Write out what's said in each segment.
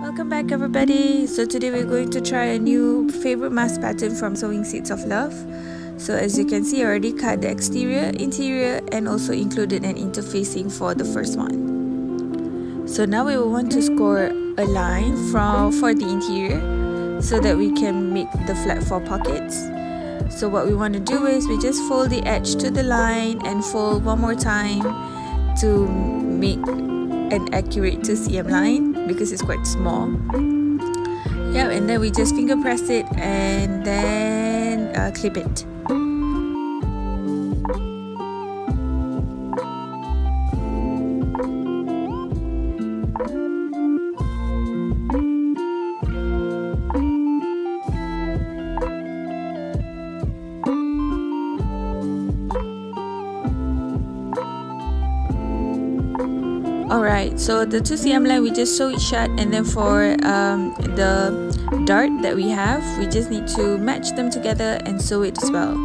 Welcome back everybody. So today we're going to try a new favorite mask pattern from Sewing Seeds of Love. So as you can see, I already cut the exterior, interior, and also included an interfacing for the first one. So now we will want to score a line for the interior so that we can make the flat 4 pockets. So what we want to do is we just fold the edge to the line and fold one more time to make an accurate 2 cm line because it's quite small. Yeah, and then we just finger press it and then clip it. Alright, so the 2 cm line we just sew it shut, and then for the dart that we have, we just need to match them together and sew it as well.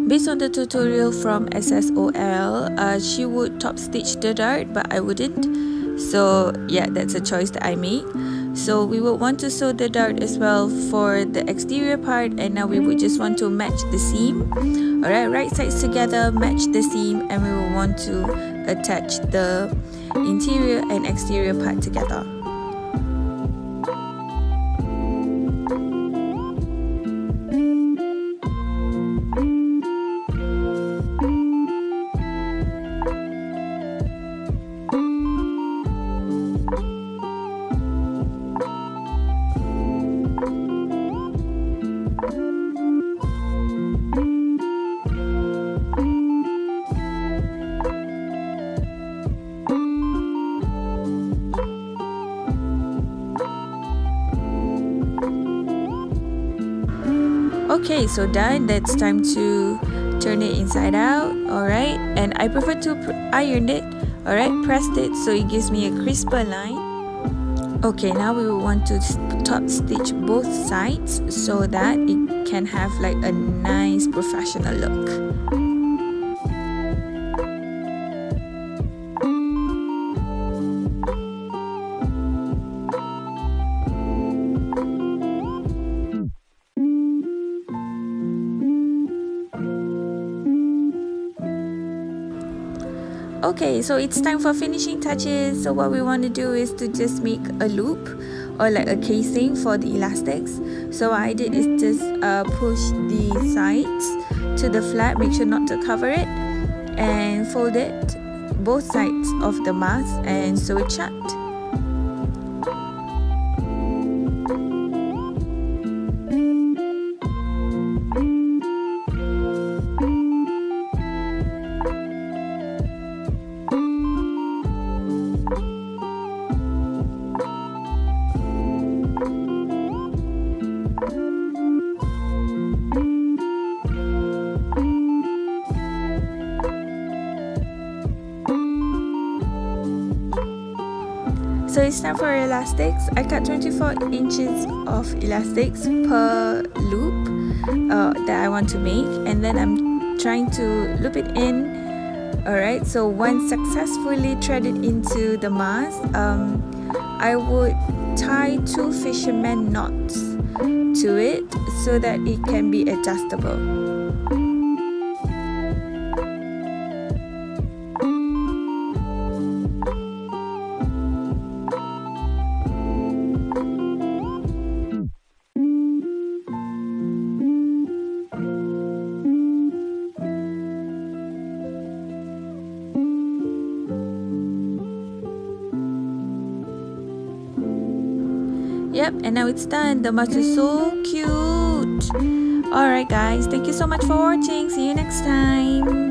Based on the tutorial from SSOL, she would top stitch the dart, but I wouldn't. So yeah, that's a choice that I made. So we would want to sew the dart as well for the exterior part, and now we would just want to match the seam. Alright, right sides together, match the seam, and we will want to attach the interior and exterior part together. Okay, so done. That's time to turn it inside out. Alright, and I prefer to iron it. Alright, pressed it so it gives me a crisper line. Okay, now we will want to top stitch both sides so that it can have like a nice professional look. Okay, so it's time for finishing touches. So what we want to do is to just make a loop or like a casing for the elastics. So what I did is just push the sides to the flat, make sure not to cover it, and fold it both sides of the mask and sew it shut. So it's time for elastics. I cut 24 inches of elastics per loop that I want to make, and then I'm trying to loop it in. Alright, so once successfully threaded into the mask, I would tie 2 fisherman knots to it so that it can be adjustable. Yep, and now it's done. The mask is so cute. Alright guys, thank you so much for watching. See you next time.